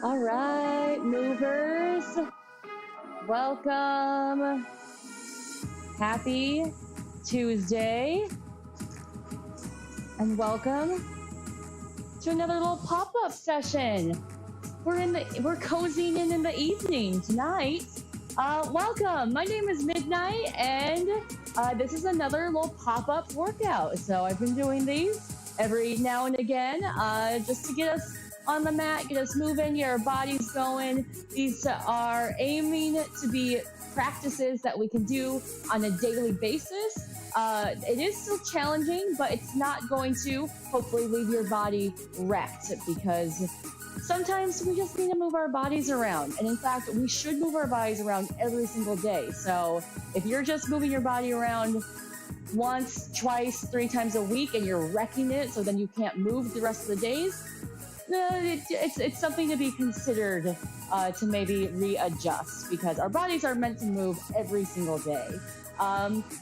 All right, movers, welcome. Happy Tuesday, and welcome to another little pop-up session. We're cozying in the evening tonight. Welcome. My name is Midnight, and this is another little pop-up workout. So I've been doing these every now and again, just to get us on the mat, get us moving, get our bodies going. These are aiming to be practices that we can do on a daily basis. It is still challenging, but it's not going to hopefully leave your body wrecked, because sometimes we just need to move our bodies around. And in fact, we should move our bodies around every single day. So if you're just moving your body around once, twice, 3 times a week and you're wrecking it so then you can't move the rest of the days, it's something to be considered, to maybe readjust, because our bodies are meant to move every single day.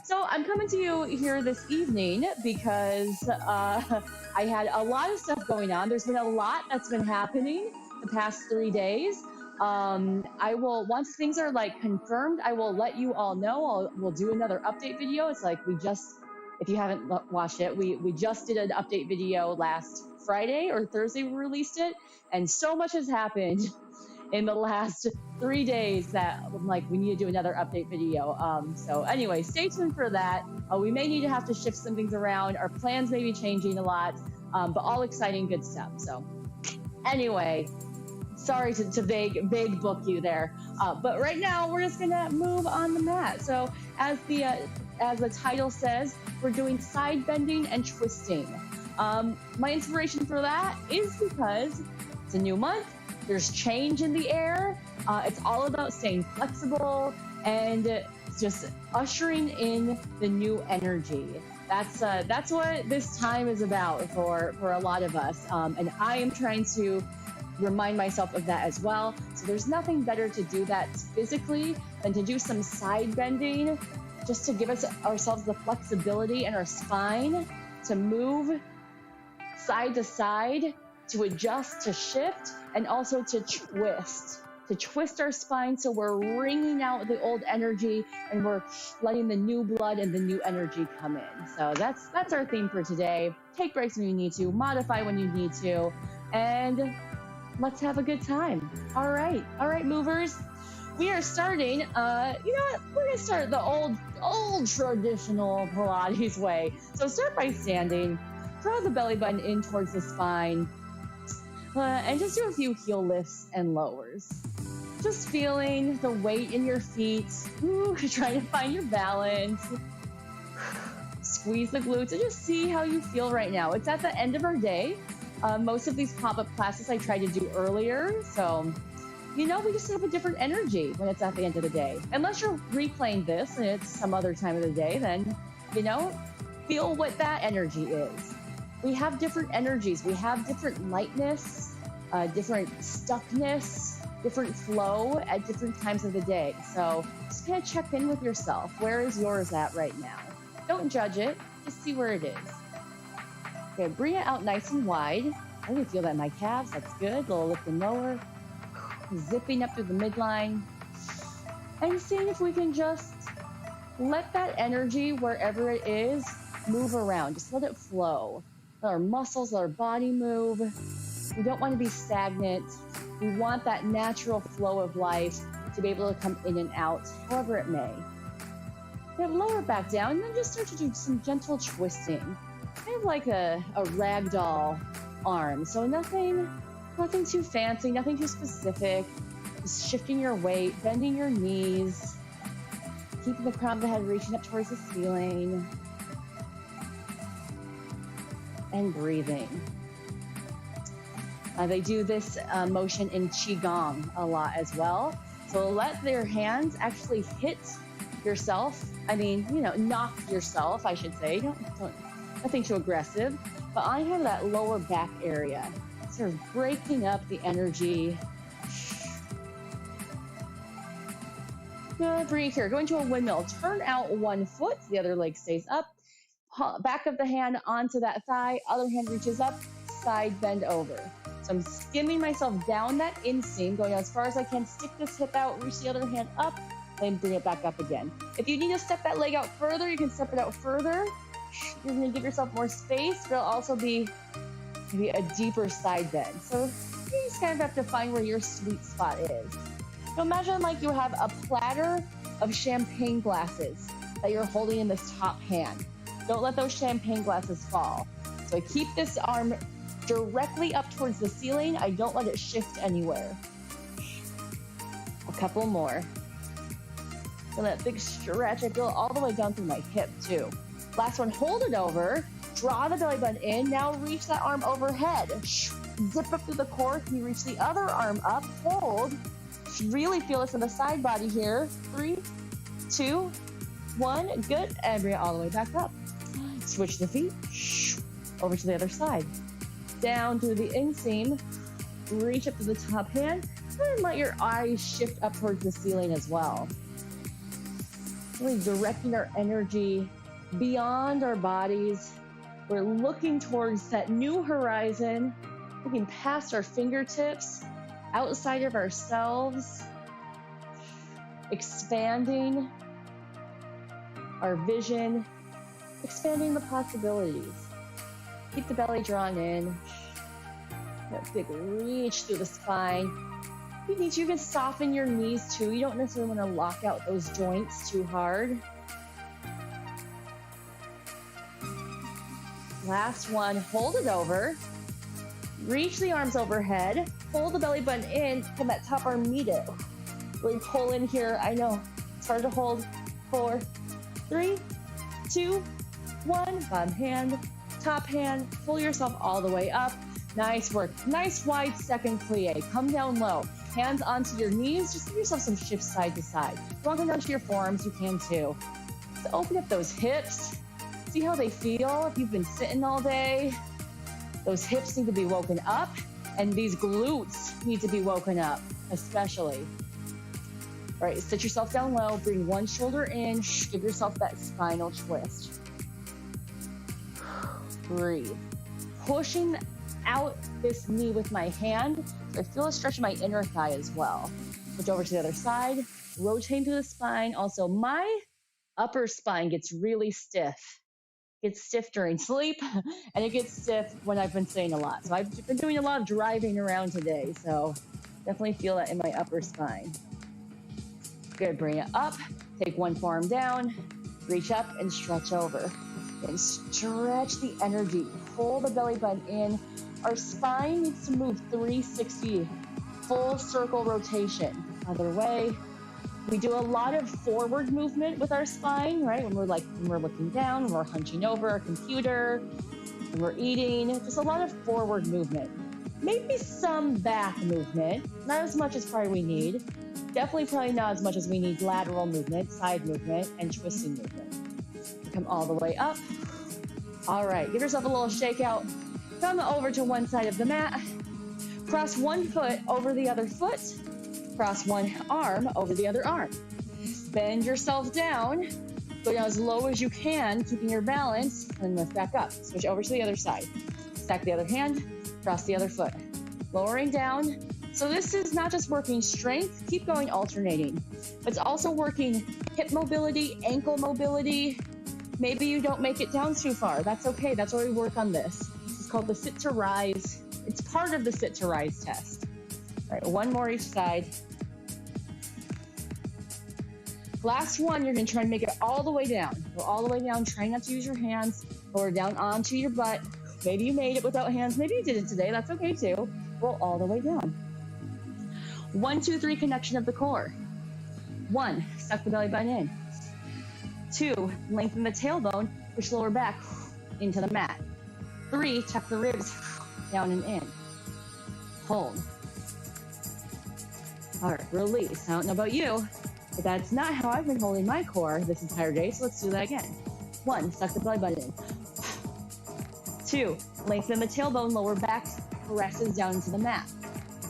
So I'm coming to you here this evening because I had a lot of stuff going on. There's been a lot that's been happening the past 3 days. I will, once things are like confirmed, I will let you all know. We'll do another update video. It's like if you haven't watched it, we just did an update video last Friday or Thursday. We released it, and so much has happened in the last 3 days that I'm like, we need to do another update video. So anyway, stay tuned for that. We may need to have to shift some things around. Our plans may be changing a lot, but all exciting, good stuff. So anyway, sorry to vague book you there. But right now we're just gonna move on the mat. So as the title says, we're doing side bending and twisting. My inspiration for that is because it's a new month. There's change in the air. It's all about staying flexible and just ushering in the new energy. That's what this time is about for a lot of us. And I am trying to remind myself of that as well. So there's nothing better to do that physically than to do some side bending, just to give ourselves the flexibility in our spine to move side to side, to adjust, to shift, and also to twist our spine so we're wringing out the old energy and we're letting the new blood and the new energy come in. So that's our theme for today. Take breaks when you need to, modify when you need to, and let's have a good time. All right, movers. We are starting, you know what? We're gonna start the old traditional Pilates way. So start by standing, draw the belly button in towards the spine, and just do a few heel lifts and lowers. Just feeling the weight in your feet, trying to find your balance. Squeeze the glutes and just see how you feel right now. It's at the end of our day. Most of these pop-up classes I tried to do earlier, so we just have a different energy when it's at the end of the day. Unless you're replaying this and it's some other time of the day, then, feel what that energy is. We have different energies. We have different lightness, different stuckness, different flow at different times of the day. So just kind of check in with yourself. Where is yours at right now? Don't judge it. Just see where it is. Okay, bring it out nice and wide. I really feel that in my calves. That's good. Little lift and lower. Zipping up through the midline. And seeing if we can just let that energy, wherever it is, move around. Just let it flow. Let our muscles, let our body move. We don't want to be stagnant. We want that natural flow of life to be able to come in and out, however it may. Then lower it back down, and then just start to do some gentle twisting. Kind of like a ragdoll arm. So nothing too fancy, nothing too specific. Just shifting your weight, bending your knees, keeping the crown of the head reaching up towards the ceiling, and breathing. They do this motion in Qigong a lot as well. So let their hands actually hit yourself. I mean, knock yourself, I should say. Don't nothing too aggressive, but I have that lower back area, sort of breaking up the energy. Good, breathe here. Going to a windmill. Turn out one foot, the other leg stays up. Back of the hand onto that thigh, other hand reaches up, side bend over. So I'm skimming myself down that inseam, going as far as I can, stick this hip out, reach the other hand up, then bring it back up again. If you need to step that leg out further, you can step it out further. You're gonna give yourself more space, but it'll also be maybe a deeper side bend. So you just kind of have to find where your sweet spot is. So imagine like you have a platter of champagne glasses that you're holding in this top hand. Don't let those champagne glasses fall. So I keep this arm directly up towards the ceiling. I don't let it shift anywhere. A couple more. And that big stretch, I feel all the way down through my hip too. Last one, hold it over. Draw the belly button in. Now reach that arm overhead. Zip up through the core. Can you reach the other arm up? Hold. Really feel this in the side body here. 3, 2, 1. Good. And bring it all the way back up. Switch the feet. Over to the other side. Down through the inseam. Reach up to the top hand. And let your eyes shift up towards the ceiling as well. Really directing our energy beyond our bodies. We're looking towards that new horizon, looking past our fingertips, outside of ourselves, expanding our vision, expanding the possibilities. Keep the belly drawn in. That big reach through the spine. If you need to, you can soften your knees too. You don't necessarily want to lock out those joints too hard. Last one, hold it over. Reach the arms overhead. Pull the belly button in. Can that top arm meet it? Really pull in here. I know it's hard to hold. 4, 3, 2, 1. Bottom hand, top hand. Pull yourself all the way up. Nice work. Nice wide second plie. Come down low. Hands onto your knees. Just give yourself some shifts side to side. If you want to come down to your forearms, you can too. So open up those hips. See how they feel if you've been sitting all day. Those hips need to be woken up, and these glutes need to be woken up, especially. All right, sit yourself down low, bring one shoulder in, give yourself that spinal twist. Breathe. Pushing out this knee with my hand, so I feel a stretch in my inner thigh as well. Switch over to the other side, rotate through the spine. Also, my upper spine gets really stiff. Gets stiff during sleep, and it gets stiff when I've been sitting a lot. So I've been doing a lot of driving around today, so definitely feel that in my upper spine. Good, bring it up, take one forearm down, reach up and stretch over. And stretch the energy, pull the belly button in. Our spine needs to move 360, full circle rotation. Other way. We do a lot of forward movement with our spine, right? When we're looking down, when we're hunching over our computer, when we're eating, just a lot of forward movement. Maybe some back movement, not as much as probably we need. Definitely probably not as much as we need lateral movement, side movement, and twisting movement. Come all the way up. All right, give yourself a little shakeout. Come over to one side of the mat. Cross one foot over the other foot. Cross one arm over the other arm. Bend yourself down. Go down as low as you can, keeping your balance, and lift back up. Switch over to the other side. Stack the other hand, cross the other foot. Lowering down. So this is not just working strength, keep going alternating. But it's also working hip mobility, ankle mobility. Maybe you don't make it down too far. That's okay, that's why we work on this. This is called the sit to rise. It's part of the sit to rise test. All right, one more each side. Last one, you're gonna try and make it all the way down. Go all the way down, try not to use your hands. Lower down onto your butt. Maybe you made it without hands, maybe you didn't today, that's okay too. Roll all the way down. 1, 2, 3, connection of the core. 1, suck the belly button in. 2, lengthen the tailbone, push lower back into the mat. 3, tuck the ribs down and in. Hold. All right, release. I don't know about you, but that's not how I've been holding my core this entire day, so let's do that again. 1, suck the belly button in. 2, lengthen the tailbone, lower back presses down into the mat.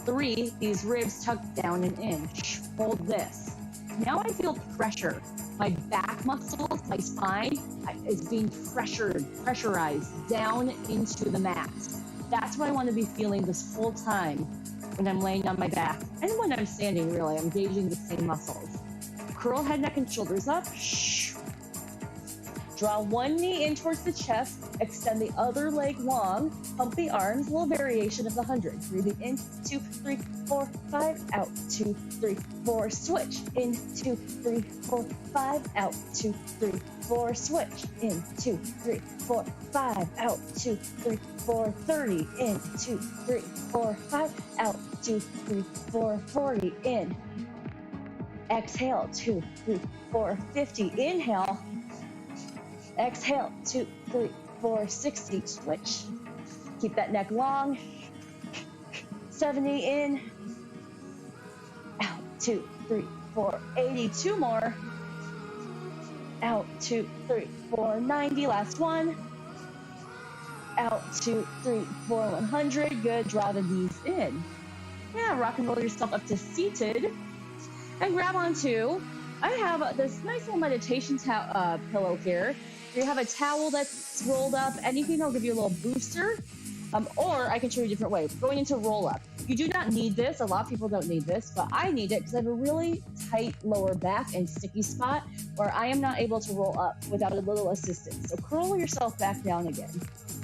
3, these ribs tuck down and in. Hold this. Now I feel pressure. My back muscles, my spine is being pressurized down into the mat. That's what I want to be feeling this whole time when I'm laying on my back. And when I'm standing, really, I'm engaging the same muscles. Curl head, neck, and shoulders up. Draw one knee in towards the chest, extend the other leg long, pump the arms, little variation of the 100. Breathing in, 2, 3, 4, 5, out, 2, 3, 4, switch, in, 2, 3, 4, 5, out, 2, 3, 4, switch, in, 2, 3, 4, 5, out, 2, 3, 4, 30, in, 2, 3, 4, 5, out, 2, 3, 4, 40, in. Exhale, 2, 3, 4, 50, inhale. Exhale, 2, 3, 4, 60, switch. Keep that neck long. 70 in. Out, 2, 3, 4, 80, 2 more. Out, 2, 3, 4, 90, last one. Out, 2, 3, 4, 100, good, draw the knees in. Yeah, rock and roll yourself up to seated. And grab onto, I have this nice little meditation pillow here. You have a towel that's rolled up, anything that'll give you a little booster. Or I can show you a different way. Going into roll up. You do not need this. A lot of people don't need this, but I need it because I have a really tight lower back and sticky spot where I am not able to roll up without a little assistance. So curl yourself back down again.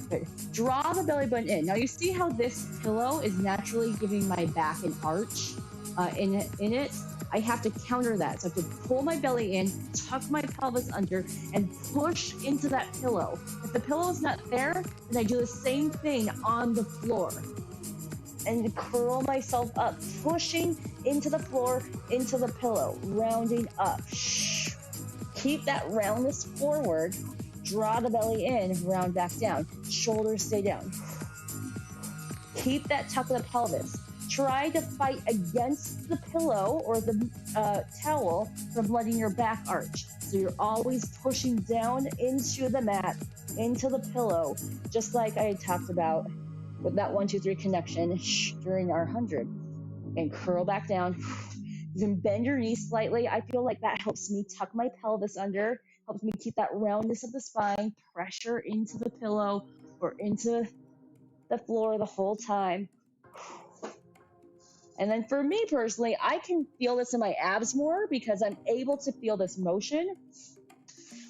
Good. Draw the belly button in. Now you see how this pillow is naturally giving my back an arch in it. I have to counter that. So I have to pull my belly in, tuck my pelvis under, and push into that pillow. If the pillow is not there, then I do the same thing on the floor. And curl myself up, pushing into the floor, into the pillow, rounding up. Keep that roundness forward. Draw the belly in, round back down. Shoulders stay down. Keep that tuck of the pelvis. Try to fight against the pillow or the towel from letting your back arch. So you're always pushing down into the mat, into the pillow, just like I talked about with that 1, 2, 3 connection during our 100. And curl back down. You can bend your knees slightly. I feel like that helps me tuck my pelvis under, helps me keep that roundness of the spine, pressure into the pillow or into the floor the whole time. And then for me personally, I can feel this in my abs more because I'm able to feel this motion.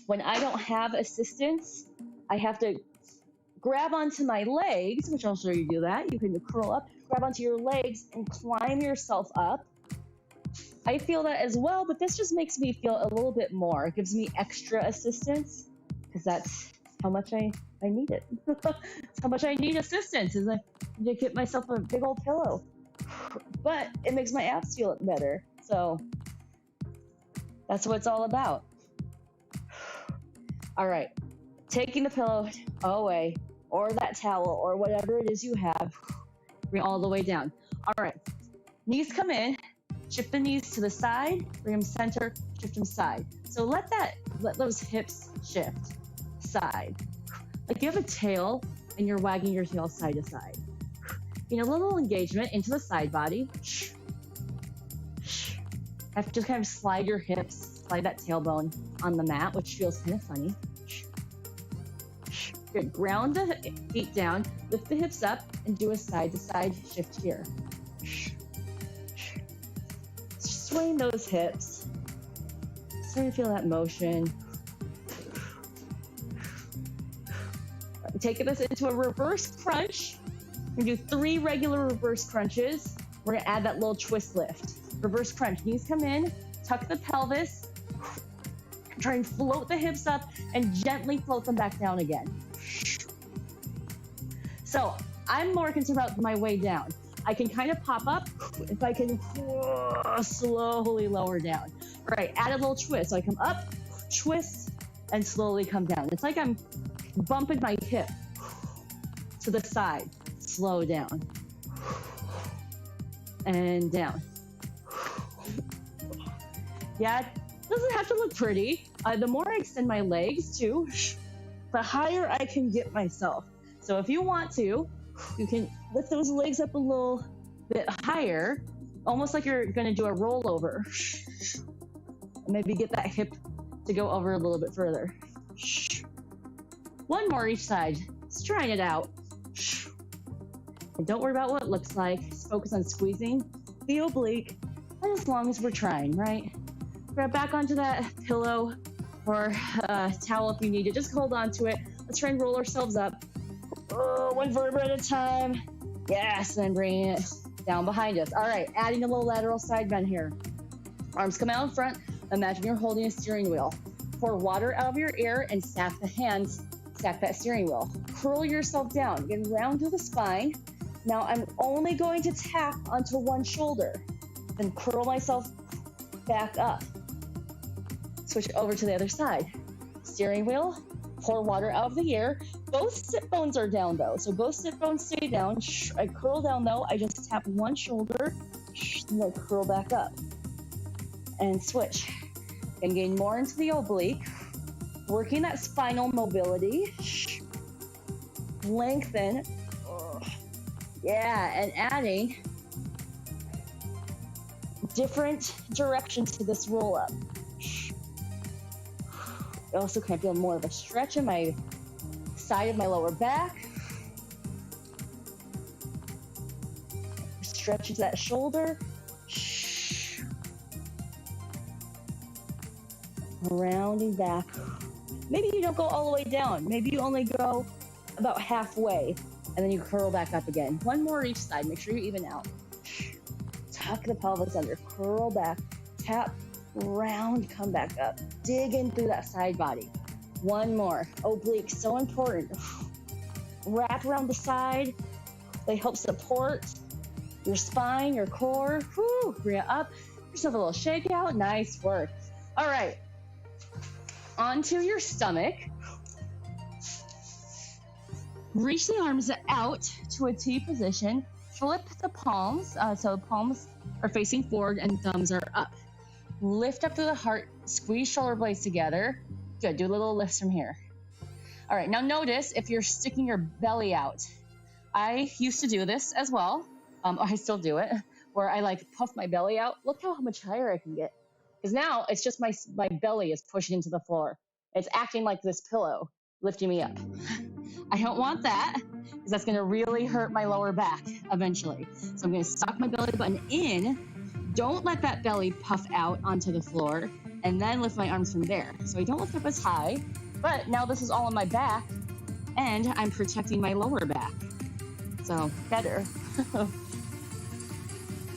When I don't have assistance, I have to grab onto my legs, which I'll show you do that. You can curl up, grab onto your legs and climb yourself up. I feel that as well, but this just makes me feel a little bit more. It gives me extra assistance because that's how much I need it. That's how much I need assistance is I need to get myself a big old pillow. But it makes my abs feel better. So that's what it's all about. All right. Taking the pillow away or that towel or whatever it is you have, bring all the way down. All right. Knees come in. Shift the knees to the side. Bring them center. Shift them side. So let those hips shift side. Like you have a tail and you're wagging your tail side to side. A little engagement into the side body. Have to just kind of slide your hips, slide that tailbone on the mat, which feels kind of funny. Good. Ground the feet down, lift the hips up, and do a side-to-side shift here. Swing those hips. Starting to feel that motion. Take this into a reverse crunch. We're going to do 3 regular reverse crunches. We're going to add that little twist lift. Reverse crunch. Knees come in, tuck the pelvis, Try and float the hips up and gently float them back down again. So I'm more concerned about my way down. I can kind of pop up if I can slowly lower down. All right, add a little twist. So I come up, twist, and slowly come down. It's like I'm bumping my hip to the side. Slow down. And down. Yeah, it doesn't have to look pretty. The more I extend my legs too, the higher I can get myself. So if you want to, you can lift those legs up a little bit higher, almost like you're gonna do a rollover. And maybe get that hip to go over a little bit further. One more each side. Let's try it out. And don't worry about what it looks like. Just focus on squeezing the oblique, and as long as we're trying, right? Grab back onto that pillow or towel if you need it. Just hold on to it. Let's try and roll ourselves up. One vertebra at a time. Yes, and bringing it down behind us. All right, adding a little lateral side bend here. Arms come out in front. Imagine you're holding a steering wheel. Pour water out of your ear and stack the hands, stack that steering wheel. Curl yourself down, get round to the spine. Now I'm only going to tap onto one shoulder, then curl myself back up. Switch over to the other side. Steering wheel, pour water out of the ear. Both sit bones are down though, so both sit bones stay down. I curl down though, I just tap one shoulder, and I curl back up. And switch. And gain more into the oblique, working that spinal mobility. Lengthen. Yeah, and adding different directions to this roll up. I also can feel more of a stretch in my side of my lower back. Stretches that shoulder. Rounding back. Maybe you don't go all the way down. Maybe you only go about halfway, and then you curl back up again. One more each side. Make sure you even out. Tuck the pelvis under. Curl back. Tap. Round. Come back up. Dig in through that side body. One more. Obliques, so important. Wrap around the side. They help support your spine, your core. Whew. Bring it up. Give yourself a little shake out. Nice work. All right. Onto your stomach. Reach the arms out to a T position. Flip the palms, so palms are facing forward and thumbs are up. Lift up to the heart, squeeze shoulder blades together. Good, do little lifts from here. All right, now notice if you're sticking your belly out. I used to do this as well. I still do it, where I like puff my belly out. Look how much higher I can get. Because now it's just my belly is pushing into the floor. It's acting like this pillow, lifting me up. I don't want that, because that's going to really hurt my lower back eventually. So I'm going to stock my belly button in. Don't let that belly puff out onto the floor, and then lift my arms from there. So I don't lift up as high, but now this is all on my back, and I'm protecting my lower back. So better.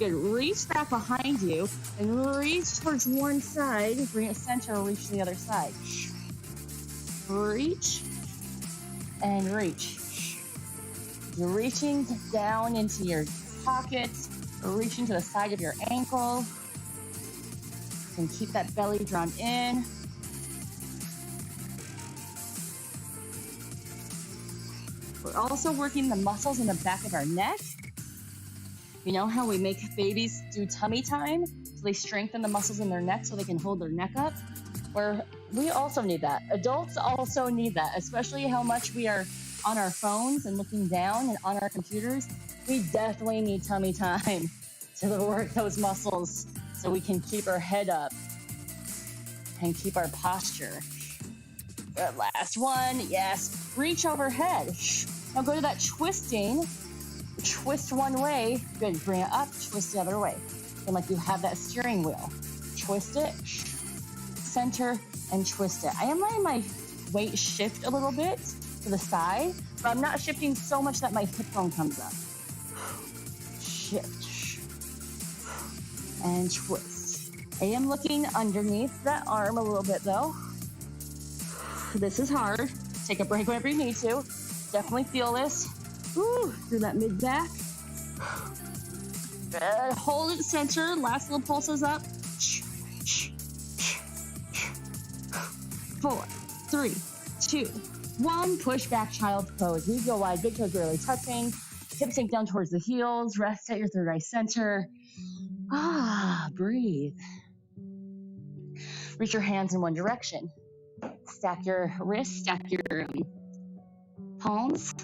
Good, reach back behind you and reach towards one side. Bring it center, reach to the other side. Reach and reach. You're reaching down into your pockets, reaching to the side of your ankle. And keep that belly drawn in. We're also working the muscles in the back of our neck. You know how we make babies do tummy time? So they strengthen the muscles in their neck so they can hold their neck up? Where we also need that. Adults also need that, especially how much we are on our phones and looking down and on our computers. We definitely need tummy time to work those muscles so we can keep our head up and keep our posture. Good, last one. Yes. Reach overhead. Now go to that twisting. Twist one way. Good. Bring it up. Twist the other way. And like you have that steering wheel. Twist it. Center and twist it. I am letting my weight shift a little bit to the side, but I'm not shifting so much that my hip bone comes up. Shift. And twist. I am looking underneath that arm a little bit though. This is hard. Take a break whenever you need to. Definitely feel this. Woo, through that mid-back. Good. Hold it center. Last little pulses up. 4, 3, 2, 1. Push back, child's pose. Knees go wide, big toes barely touching. Hips sink down towards the heels. Rest at your third eye center. Breathe. Reach your hands in one direction. Stack your wrists, stack your palms,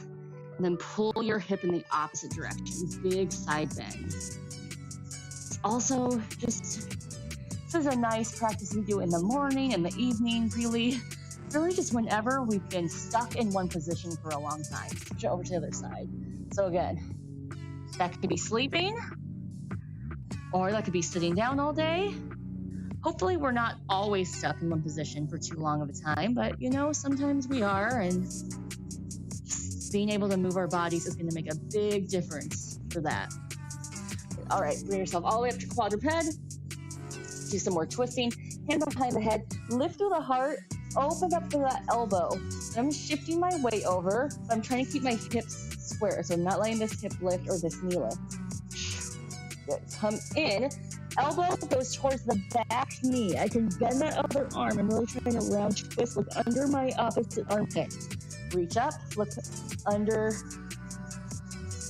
and then pull your hip in the opposite direction. Big side bend. Also, this is a nice practice we do in the morning and the evening, really just whenever we've been stuck in one position for a long time. Switch over to the other side. So again, that could be sleeping, or that could be sitting down all day. Hopefully we're not always stuck in one position for too long of a time, but sometimes we are, and just being able to move our bodies is going to make a big difference for that. All right, bring yourself all the way up to quadruped. Do some more twisting. Hands behind the head. Lift through the heart. Open up through that elbow. I'm shifting my weight over, but I'm trying to keep my hips square, so I'm not letting this hip lift or this knee lift. Good. Come in. Elbow goes towards the back knee. I can bend that other arm. I'm really trying to round twist. Look under my opposite armpit. Reach up. Look under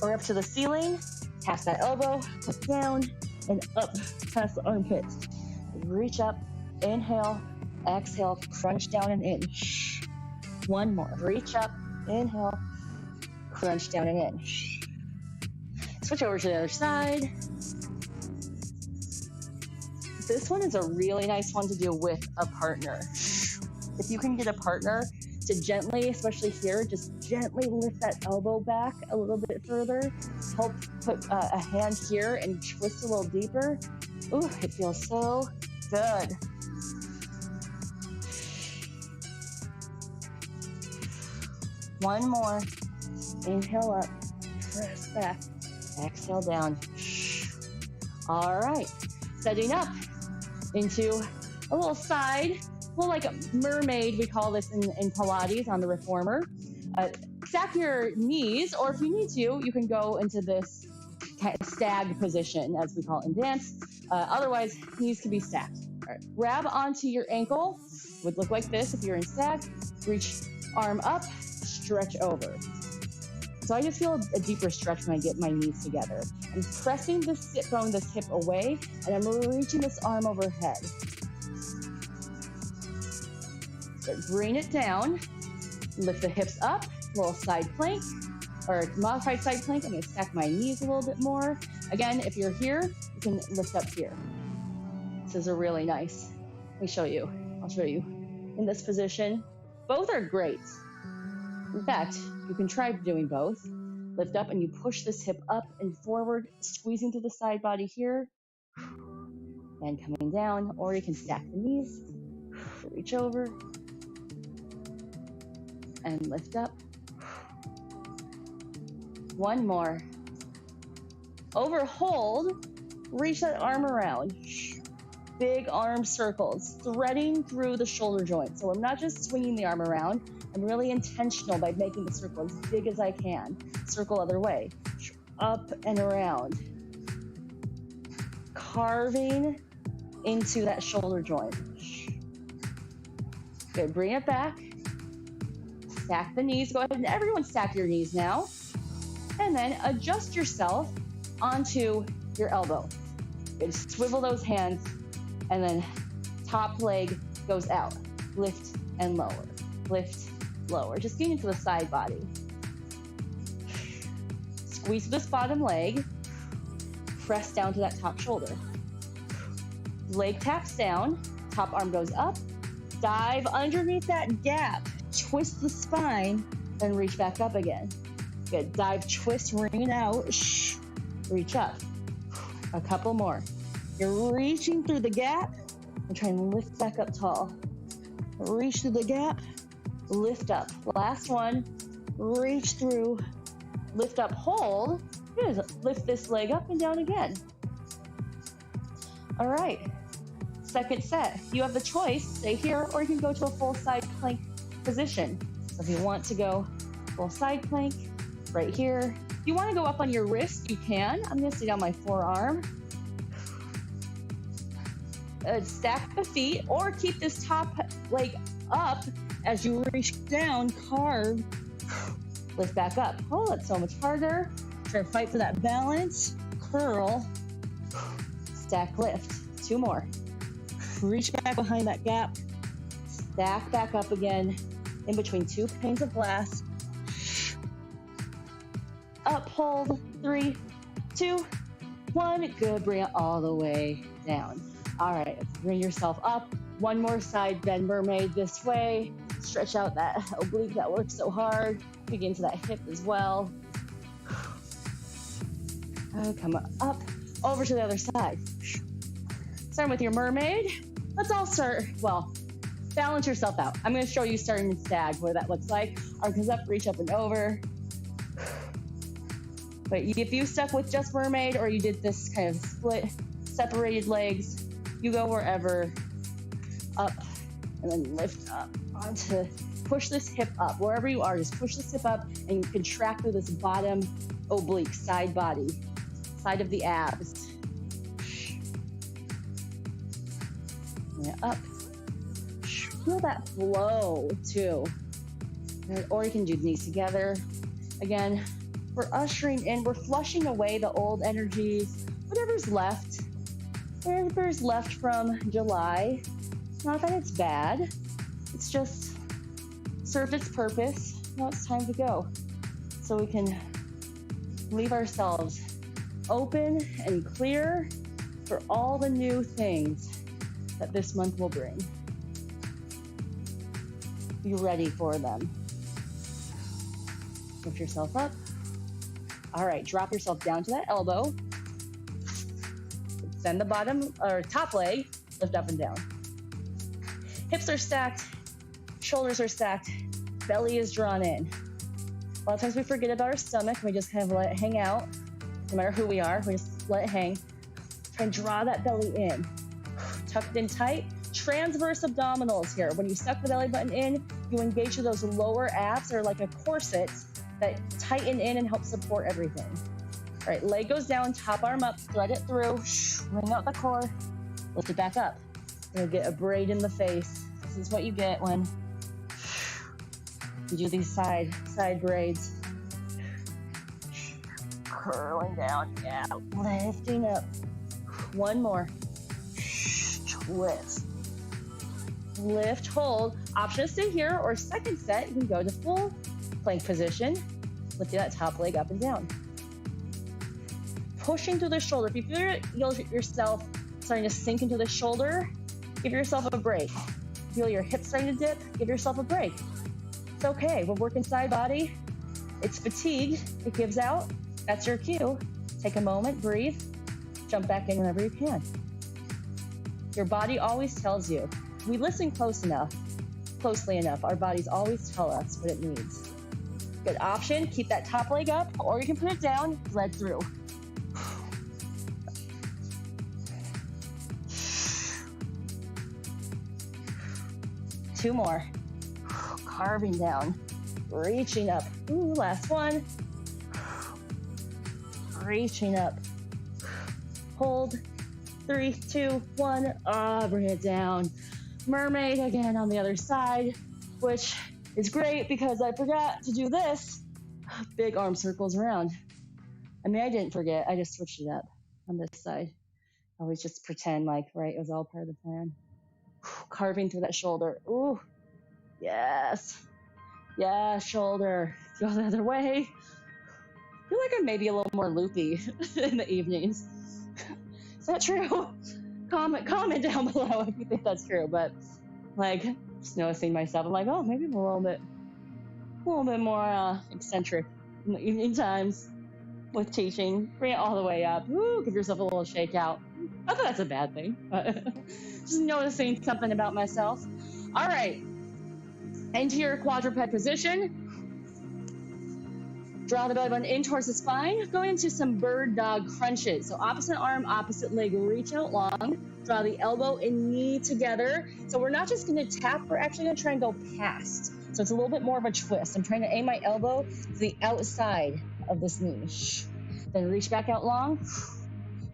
or up to the ceiling. Past that elbow. Look down and up past the armpit. Reach up. Inhale. Exhale. Crunch down and in. One more. Reach up. Inhale. Crunch down and in. Switch over to the other side. This one is a really nice one to do with a partner. If you can get a partner to gently, especially here, just gently lift that elbow back a little bit further, help put a hand here and twist a little deeper. Ooh, it feels so good. One more. Inhale up, press back, exhale down. All right, setting up into a little side, like a mermaid, we call this in Pilates on the reformer. Stack your knees, or if you need to, you can go into this kind of stag position, as we call it in dance. Otherwise, knees can be stacked. All right. Grab onto your ankle. Would look like this if you're in stag. Reach arm up, stretch over. So I just feel a deeper stretch when I get my knees together. I'm pressing this sit bone, this hip away, and I'm reaching this arm overhead. So bring it down, lift the hips up, little side plank, or modified side plank. I'm gonna stack my knees a little bit more. Again, if you're here, you can lift up here. This is a really nice, let me show you. I'll show you. In this position, both are great. In fact, you can try doing both. Lift up and you push this hip up and forward, squeezing through the side body here, and coming down, or you can stack the knees, reach over, and lift up. One more. Over hold, reach that arm around. Big arm circles, threading through the shoulder joint. So I'm not just swinging the arm around, I'm really intentional by making the circle as big as I can. Circle other way, up and around. Carving into that shoulder joint. Good, bring it back. Stack the knees, go ahead and everyone stack your knees now. And then adjust yourself onto your elbow. Good, swivel those hands, and then top leg goes out. Lift and lower, lift, lower, just getting into the side body. Squeeze this bottom leg, press down to that top shoulder. Leg taps down, top arm goes up, dive underneath that gap, twist the spine, and reach back up again. Good, dive, twist, ring it out, reach up. A couple more. You're reaching through the gap and trying to lift back up tall. Reach through the gap, lift up. Last one, reach through, lift up, hold. Good. Lift this leg up and down again. All right, second set. You have the choice, stay here, or you can go to a full side plank position. So if you want to go full side plank, right here. If you want to go up on your wrist, you can. I'm going to sit on my forearm. Stack the feet, or keep this top leg up as you reach down, carve, lift back up. Oh, that's so much harder. Try to fight for that balance. Curl, stack, lift. 2 more. Reach back behind that gap. Stack back up again in between 2 panes of glass. Up, hold. 3, 2, 1. Good. Bring it all the way down. All right. Bring yourself up. 1 more side bend, mermaid, this way. Stretch out that oblique that works so hard. Begin to that hip as well. Come up, over to the other side. Starting with your mermaid. Let's all start, well, balance yourself out. I'm going to show you starting in stag, what that looks like. Arm comes up, reach up and over. But if you stuck with just mermaid, or you did this kind of split, separated legs, you go wherever. Up, and then lift up onto, push this hip up. Wherever you are, just push this hip up and contract through this bottom oblique, side body, side of the abs. Yeah, up. Feel that flow too. Or you can do knees together. Again, we're ushering in, we're flushing away the old energies, whatever's left from July. Not that it's bad, it's just served its purpose. Now it's time to go. So we can leave ourselves open and clear for all the new things that this month will bring. Be ready for them. Lift yourself up. All right, drop yourself down to that elbow. Extend the bottom or top leg, lift up and down. Hips are stacked, shoulders are stacked, belly is drawn in. A lot of times we forget about our stomach, we just kind of let it hang out. No matter who we are, we just let it hang. Try and draw that belly in. Tucked in tight, transverse abdominals here. When you suck the belly button in, you engage with those lower abs. They're like a corset that tighten in and help support everything. All right, leg goes down, top arm up, thread it through, bring out the core, lift it back up. You're gonna get a braid in the face. This is what you get when you do these side braids. Curling down, yeah, lifting up. 1 more. Twist. Lift, hold. Option to stay here, or second set, you can go to full plank position. Lifting that top leg up and down. Pushing through the shoulder. If you feel yourself starting to sink into the shoulder, give yourself a break. Feel your hips starting to dip, give yourself a break. It's okay, we're working side body. It's fatigue, it gives out. That's your cue. Take a moment, breathe, jump back in whenever you can. Your body always tells you. We listen closely enough, our bodies always tell us what it needs. Good option, keep that top leg up, or you can put it down, thread through. Two more. Carving down, reaching up. Ooh, last one. Reaching up. Hold. 3, 2, 1. Bring it down. Mermaid again on the other side, which is great because I forgot to do this. Big arm circles around. I mean, I didn't forget. I just switched it up on this side. I always just pretend like, right, it was all part of the plan. Carving through that shoulder. Ooh, yes. Yeah, shoulder. Go the other way. I feel like I'm maybe a little more loopy in the evenings. Is that true? Comment down below if you think that's true. But like, just noticing myself, I'm like, oh, maybe I'm a little bit more eccentric in the evening times with teaching. Bring it all the way up. Ooh, give yourself a little shakeout. Not that that's a bad thing, but just noticing something about myself. All right, into your quadruped position. Draw the belly button in towards the spine. Go into some bird dog crunches. So opposite arm, opposite leg, reach out long. Draw the elbow and knee together. So we're not just gonna tap, we're actually gonna try and go past. So it's a little bit more of a twist. I'm trying to aim my elbow to the outside of this knee. Then reach back out long,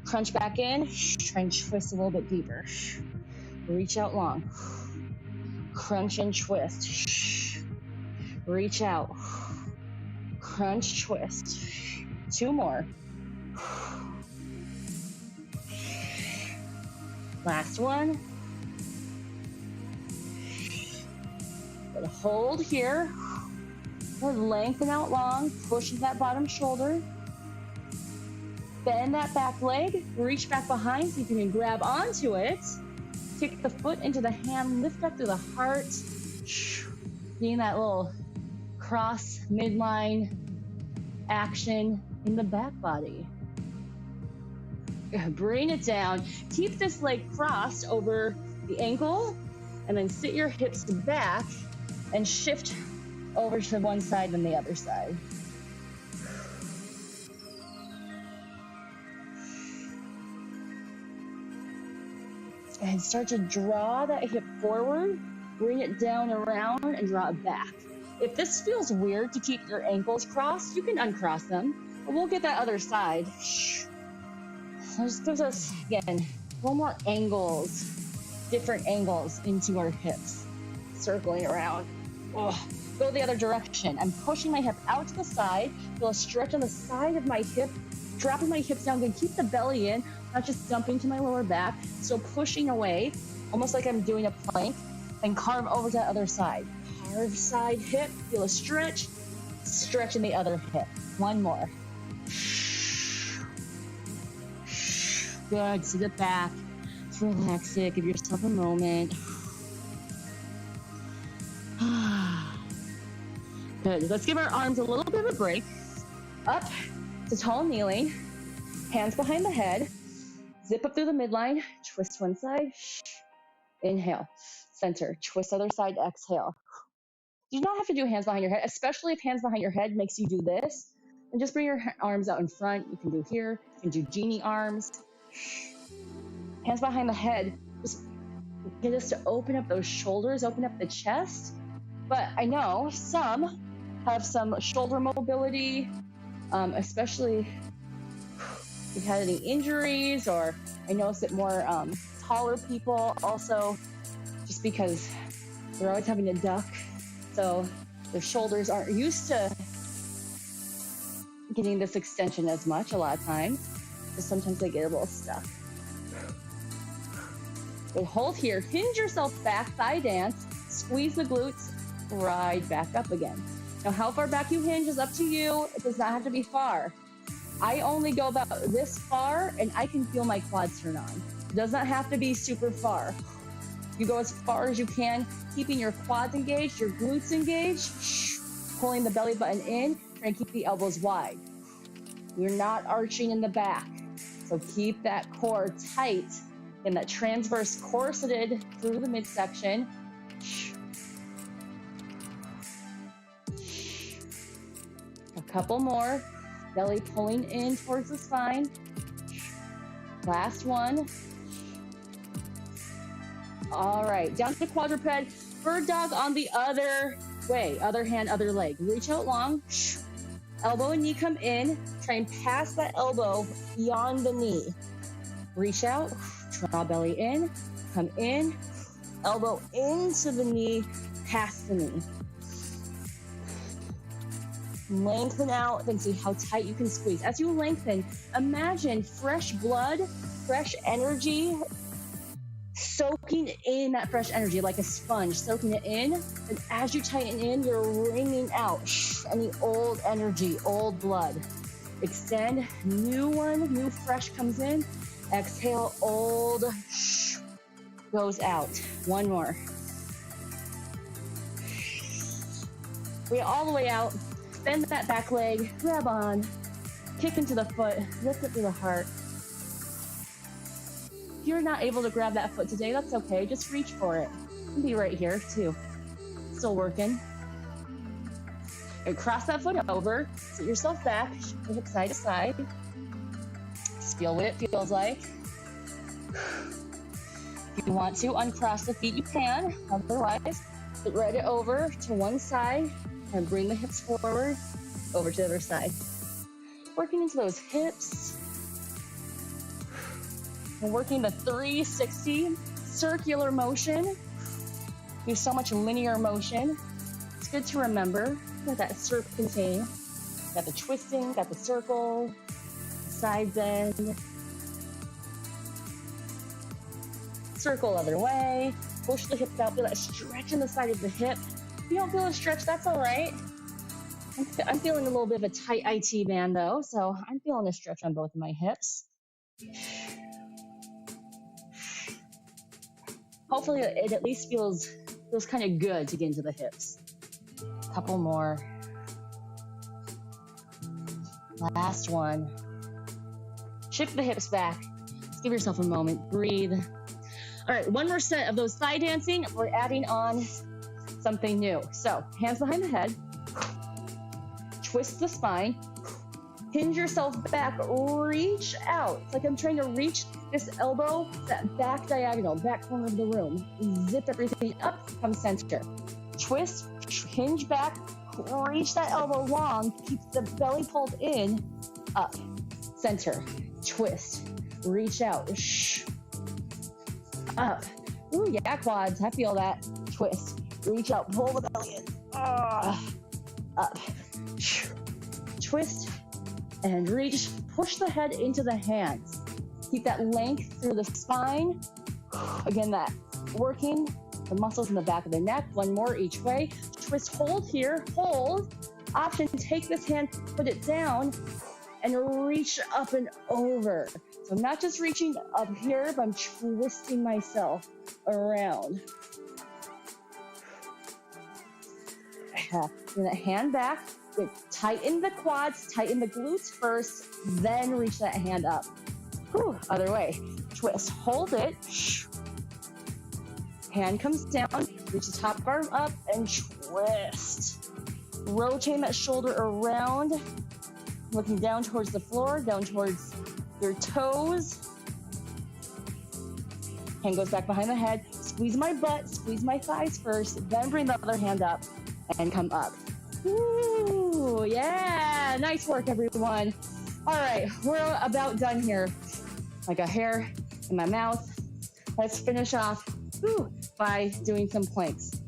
crunch back in, try and twist a little bit deeper. Reach out long, crunch and twist. Reach out, crunch, twist. 2 more. Last one. Good. Hold here. Good. Lengthen out long. Push that bottom shoulder. Bend that back leg. Reach back behind so you can grab onto it. Kick the foot into the hand. Lift up through the heart. Getting that little cross midline action in the back body. Bring it down. Keep this leg crossed over the ankle and then sit your hips back and shift over to one side and the other side. And start to draw that hip forward, bring it down around and draw it back. If this feels weird to keep your ankles crossed, you can uncross them, but we'll get that other side. This gives us, again, a little more angles, different angles into our hips. Circling around. Oh, go the other direction. I'm pushing my hip out to the side. Feel a stretch on the side of my hip, dropping my hips down. Again, keep the belly in, not just dumping to my lower back. So pushing away, almost like I'm doing a plank, and carve over to the other side. Carve side hip, feel a stretch, stretch in the other hip. 1 more. Good, sit it back, relax it, give yourself a moment. Good, let's give our arms a little bit of a break. Up to tall kneeling, hands behind the head, zip up through the midline, twist one side, inhale, center, twist other side, exhale. You do not have to do hands behind your head, especially if hands behind your head makes you do this. And just bring your arms out in front. You can do here, you can do genie arms. Hands behind the head, just get us to open up those shoulders, open up the chest. But I know some have some shoulder mobility, especially if you've had any injuries, or I notice that more taller people also, just because they're always having to duck. So their shoulders aren't used to getting this extension as much a lot of times. So sometimes they get a little stuck. But hold here, hinge yourself back, thigh dance, squeeze the glutes, ride back up again. Now how far back you hinge is up to you. It does not have to be far. I only go about this far and I can feel my quads turn on. It does not have to be super far. You go as far as you can, keeping your quads engaged, your glutes engaged, pulling the belly button in, trying to keep the elbows wide. You're not arching in the back. So keep that core tight and that transverse corseted through the midsection. A couple more. Belly pulling in towards the spine. Last one. All right, down to quadruped bird dog on the other way. Other hand, other leg. Reach out long. Elbow and knee come in. Try and pass that elbow beyond the knee. Reach out, draw belly in, come in, elbow into the knee, past the knee. Lengthen out, then see how tight you can squeeze. As you lengthen, imagine fresh blood, fresh energy, soaking in that fresh energy like a sponge, soaking it in. And as you tighten in, you're wringing out any old energy, old blood. Extend, new one, new fresh comes in. Exhale, old goes out. 1 more. Bring it all the way out. Bend that back leg, grab on, kick into the foot, lift it through the heart. If you're not able to grab that foot today, that's okay. Just reach for it. You can be right here too. Still working. And cross that foot over, sit yourself back, hip side to side. Just feel what it feels like. If you want to uncross the feet, you can. Otherwise, Thread it over to one side and bring the hips forward, over to the other side. Working into those hips. And working the 360 circular motion. Use so much linear motion. It's good to remember that serpentine. Got the twisting, got the circle, side bend. Circle other way. Push the hips out. Feel that stretch in the side of the hip. If you don't feel a stretch, that's all right. I'm feeling a little bit of a tight IT band though, so I'm feeling a stretch on both of my hips. Hopefully it at least feels kind of good to get into the hips. A couple more. Last one. Shift the hips back. Just give yourself a moment. Breathe. All right, one more set of those thigh dancing. We're adding on something new. So hands behind the head. Twist the spine. Hinge yourself back. Reach out. It's like I'm trying to reach this elbow, that back diagonal, back corner of the room. Zip everything up, come center. Twist, hinge back, reach that elbow long, keep the belly pulled in, up, center, twist, reach out, up. Ooh, yeah, quads, I feel that. Twist, reach out, pull the belly in, up, twist, and reach, push the head into the hands. Keep that length through the spine. Again, that working the muscles in the back of the neck. One more each way. Twist, hold here, hold. Option, take this hand, put it down, and reach up and over. So I'm not just reaching up here, but I'm twisting myself around. Bring that hand back. Good. Tighten the quads, tighten the glutes first, then reach that hand up. Whew. Other way. Twist, hold it. Hand comes down, reach the top arm up and twist. Rotating that shoulder around, looking down towards the floor, down towards your toes. Hand goes back behind the head. Squeeze my butt, squeeze my thighs first, then bring the other hand up and come up. Ooh, yeah, nice work, everyone. All right, we're about done here. Like a hair in my mouth. Let's finish off by doing some planks.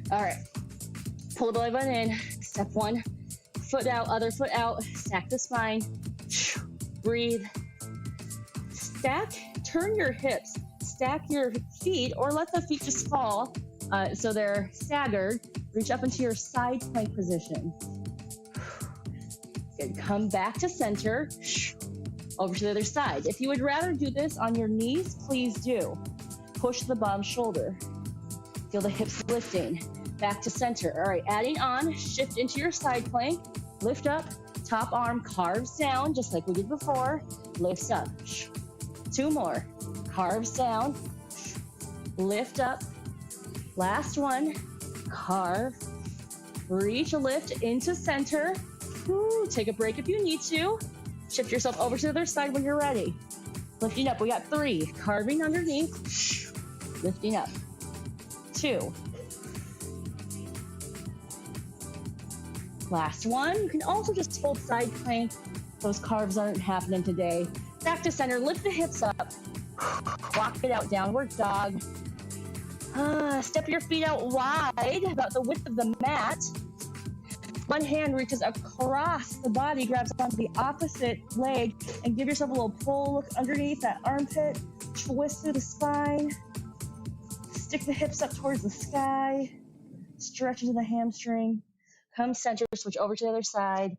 All right, pull the belly button in. Step one, foot out, other foot out. Stack the spine. Breathe. Stack, turn your hips. Stack your feet, or let the feet just fall so they're staggered. Reach up into your side plank position. Good. Come back to center. Over to the other side. If you would rather do this on your knees, please do. Push the bottom shoulder. Feel the hips lifting. Back to center. All right, adding on, shift into your side plank. Lift up, top arm carves down, just like we did before. Lifts up. Two more. Carves down. Lift up. Last one. Carve. Reach, lift into center. Woo, take a break if you need to. Shift yourself over to the other side when you're ready. Lifting up, we got 3. Carving underneath. Lifting up. 2. Last one. You can also just hold side plank. Those carves aren't happening today. Back to center, lift the hips up. Walk it out, downward dog. Step your feet out wide, about the width of the mat. One hand reaches across the body, grabs onto the opposite leg, and give yourself a little pull. Look underneath that armpit. Twist through the spine. Stick the hips up towards the sky. Stretch into the hamstring. Come center, switch over to the other side.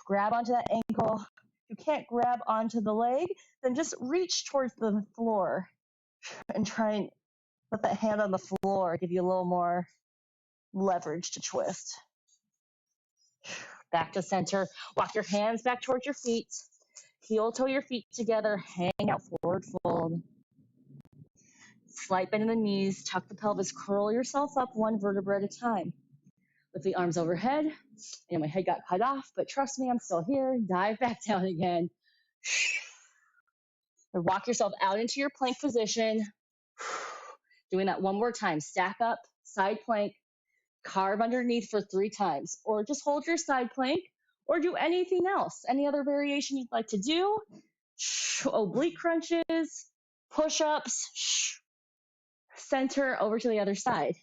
Grab onto that ankle. If you can't grab onto the leg, then just reach towards the floor and try and let that hand on the floor give you a little more leverage to twist. Back to center. Walk your hands back towards your feet. Heel toe your feet together. Hang out, forward fold. Slight bend in the knees. Tuck the pelvis. Curl yourself up one vertebra at a time. Lift the arms overhead. And my head got cut off, but trust me, I'm still here. Dive back down again. And walk yourself out into your plank position. Doing that one more time. Stack up, side plank, carve underneath for 3 times, or just hold your side plank, or do anything else, any other variation you'd like to do. Oblique crunches, push-ups, center over to the other side.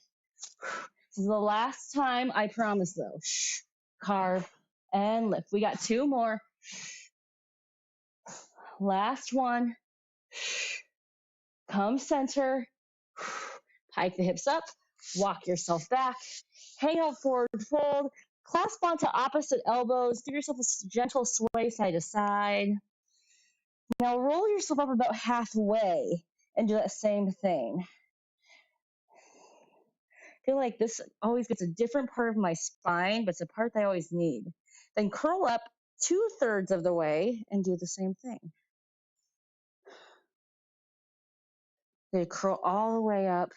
This is the last time, I promise though. Carve and lift. We got 2 more. Last one. Come center. Pike the hips up. Walk yourself back. Hang out forward fold. Clasp onto opposite elbows. Give yourself a gentle sway side to side. Now roll yourself up about halfway and do that same thing. I feel like this always gets a different part of my spine, but it's a part that I always need. Then curl up 2/3 of the way and do the same thing. Then curl all the way up.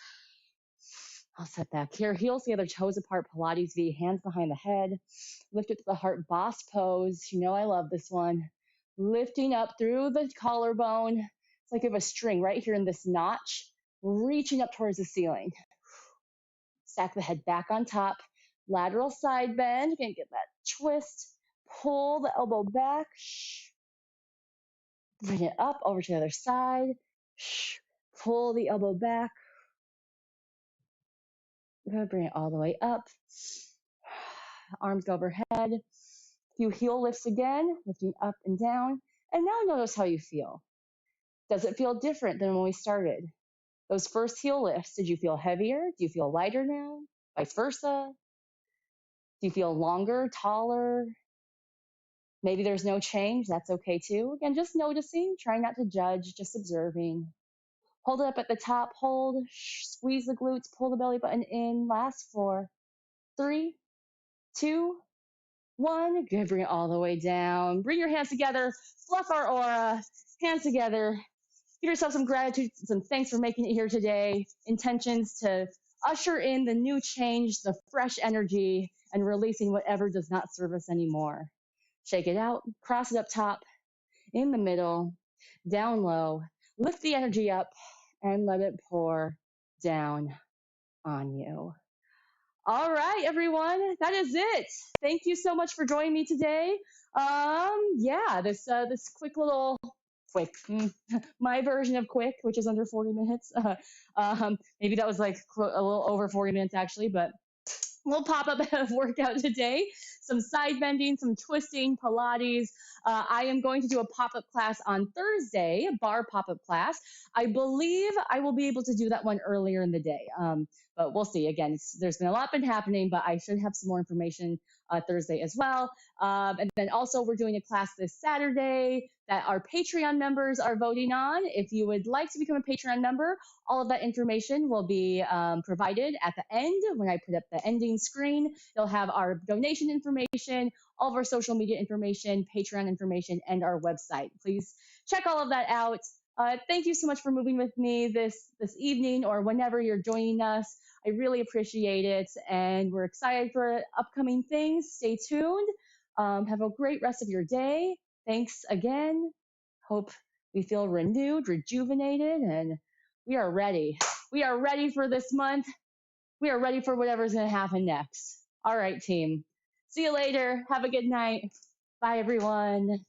I'll set back here. Heels together, toes apart, Pilates V, hands behind the head. Lift it to the heart, boss pose. You know I love this one. Lifting up through the collarbone. It's like you have a string right here in this notch, reaching up towards the ceiling. Stack the head back on top. Lateral side bend. You can get that twist. Pull the elbow back. Bring it up over to the other side. Pull the elbow back. Bring it all the way up. Arms go overhead. Few heel lifts again, lifting up and down. And now notice how you feel. Does it feel different than when we started? Those first heel lifts, did you feel heavier? Do you feel lighter now? Vice versa? Do you feel longer, taller? Maybe there's no change. That's okay too. Again, just noticing, trying not to judge, just observing. Hold it up at the top, hold, squeeze the glutes, pull the belly button in. Last 4, 3, 2, 1. Good, bring it all the way down. Bring your hands together, fluff our aura, hands together. Give yourself some gratitude, some thanks for making it here today. Intentions to usher in the new change, the fresh energy, and releasing whatever does not serve us anymore. Shake it out, cross it up top, in the middle, down low. Lift the energy up and let it pour down on you. All right, everyone, that is it. Thank you so much for joining me today. This my version of quick, which is under 40 minutes. Maybe that was like a little over 40 minutes actually, but little pop-up workout today. Some side bending, some twisting, Pilates. I am going to do a pop-up class on Thursday, a bar pop-up class. I believe I will be able to do that one earlier in the day, but we'll see. Again, there's been a lot been happening, but I should have some more information Thursday as well. And then also we're doing a class this Saturday that our Patreon members are voting on. If you would like to become a Patreon member, all of that information will be provided at the end when I put up the ending screen. It'll have our donation information, all of our social media information, Patreon information, and our website. Please check all of that out. Thank you so much for moving with me this evening or whenever you're joining us. I really appreciate it, and we're excited for upcoming things. Stay tuned. Have a great rest of your day. Thanks again. Hope we feel renewed, rejuvenated, and we are ready. We are ready for this month. We are ready for whatever's going to happen next. All right, team. See you later. Have a good night. Bye, everyone.